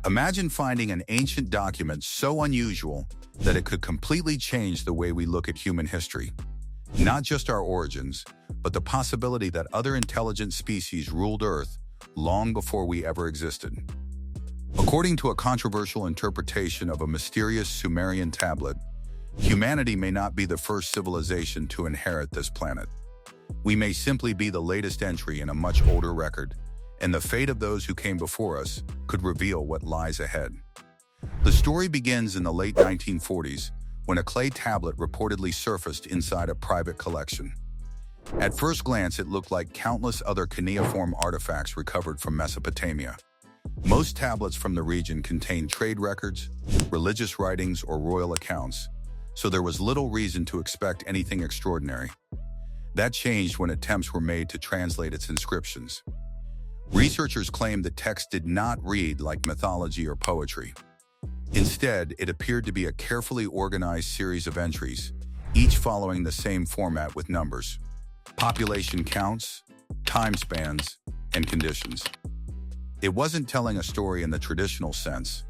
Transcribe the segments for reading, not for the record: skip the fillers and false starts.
Imagine finding an ancient document so unusual that it could completely change the way we look at human history. Not just our origins, but the possibility that other intelligent species ruled Earth long before we ever existed. According to a controversial interpretation of a mysterious Sumerian tablet, humanity may not be the first civilization to inherit this planet. We may simply be the latest entry in a much older record, and the fate of those who came before us could reveal what lies ahead. The story begins in the late 1940s when a clay tablet reportedly surfaced inside a private collection. At first glance, it looked like countless other cuneiform artifacts recovered from Mesopotamia. Most tablets from the region contained trade records, religious writings, or royal accounts, so there was little reason to expect anything extraordinary. That changed when attempts were made to translate its inscriptions. Researchers claimed the text did not read like mythology or poetry. Instead, it appeared to be a carefully organized series of entries, each following the same format with numbers, population counts, time spans, and conditions. It wasn't telling a story in the traditional sense.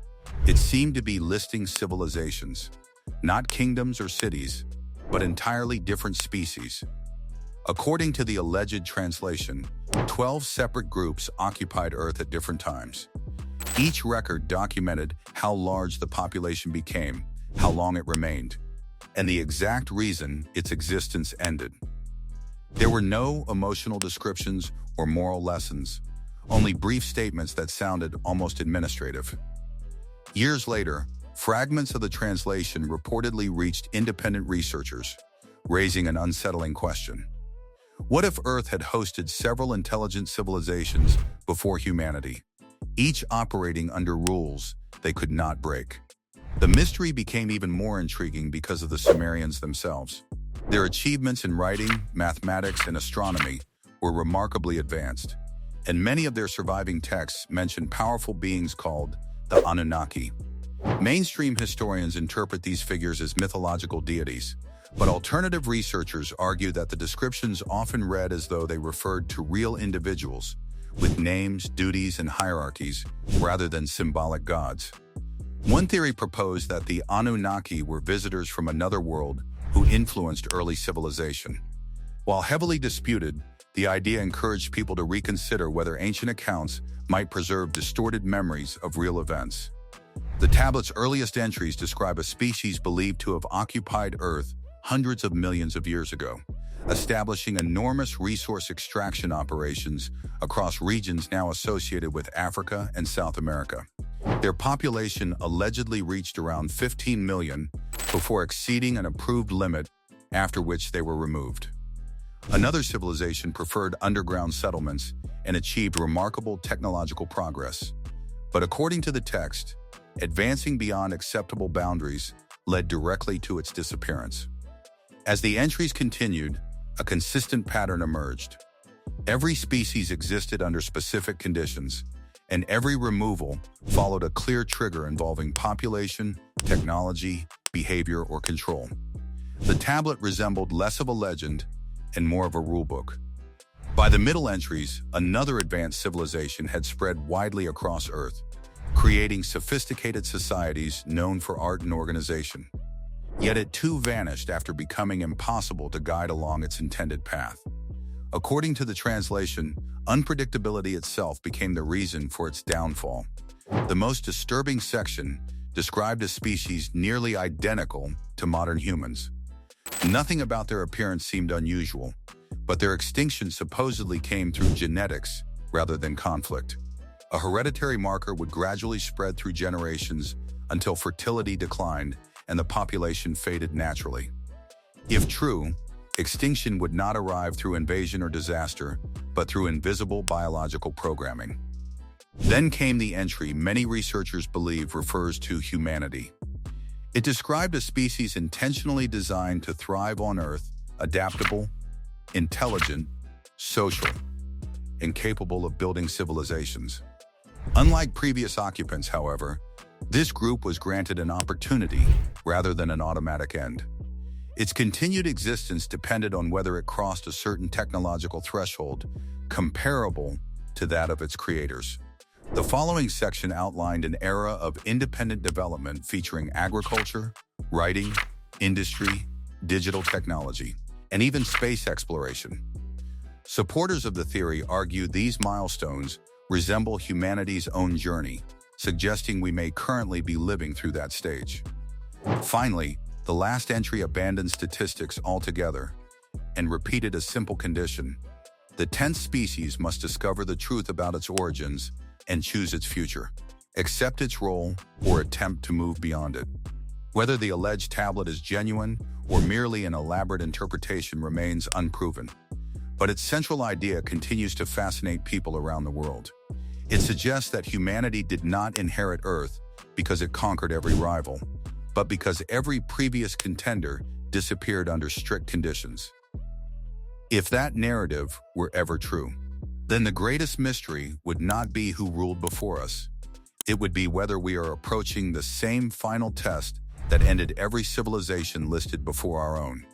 It seemed to be listing civilizations, not kingdoms or cities, but entirely different species. According to the alleged translation, 12 separate groups occupied Earth at different times. Each record documented how large the population became, how long it remained, and the exact reason its existence ended. There were no emotional descriptions or moral lessons, only brief statements that sounded almost administrative. Years later, fragments of the translation reportedly reached independent researchers, raising an unsettling question. What if Earth had hosted several intelligent civilizations before humanity, each operating under rules they could not break? The mystery became even more intriguing because of the Sumerians themselves. Their achievements in writing, mathematics, and astronomy were remarkably advanced, and many of their surviving texts mention powerful beings called the Anunnaki. Mainstream historians interpret these figures as mythological deities, but alternative researchers argue that the descriptions often read as though they referred to real individuals, with names, duties, and hierarchies, rather than symbolic gods. One theory proposed that the Anunnaki were visitors from another world who influenced early civilization. While heavily disputed, the idea encouraged people to reconsider whether ancient accounts might preserve distorted memories of real events. The tablet's earliest entries describe a species believed to have occupied Earth hundreds of millions of years ago, establishing enormous resource extraction operations across regions now associated with Africa and South America. Their population allegedly reached around 15 million before exceeding an approved limit, after which they were removed. Another civilization preferred underground settlements and achieved remarkable technological progress. But according to the text, advancing beyond acceptable boundaries led directly to its disappearance. As the entries continued, a consistent pattern emerged. Every species existed under specific conditions, and every removal followed a clear trigger involving population, technology, behavior, or control. The tablet resembled less of a legend and more of a rulebook. By the Middle entries, another advanced civilization had spread widely across Earth, creating sophisticated societies known for art and organization. Yet it too vanished after becoming impossible to guide along its intended path. According to the translation, unpredictability itself became the reason for its downfall. The most disturbing section described a species nearly identical to modern humans. Nothing about their appearance seemed unusual, but their extinction supposedly came through genetics rather than conflict. A hereditary marker would gradually spread through generations until fertility declined and the population faded naturally. If true, extinction would not arrive through invasion or disaster, but through invisible biological programming. Then came the entry many researchers believe refers to humanity. It described a species intentionally designed to thrive on Earth, adaptable, intelligent, social, and capable of building civilizations. Unlike previous occupants, however, this group was granted an opportunity rather than an automatic end. Its continued existence depended on whether it crossed a certain technological threshold comparable to that of its creators. The following section outlined an era of independent development featuring agriculture, writing, industry, digital technology, and even space exploration. Supporters of the theory argue these milestones resemble humanity's own journey, suggesting we may currently be living through that stage. Finally, the last entry abandoned statistics altogether and repeated a simple condition. The 10th species must discover the truth about its origins and choose its future, accept its role, or attempt to move beyond it. Whether the alleged tablet is genuine or merely an elaborate interpretation remains unproven, but its central idea continues to fascinate people around the world. It suggests that humanity did not inherit Earth because it conquered every rival, but because every previous contender disappeared under strict conditions. If that narrative were ever true, then the greatest mystery would not be who ruled before us. It would be whether we are approaching the same final test that ended every civilization listed before our own.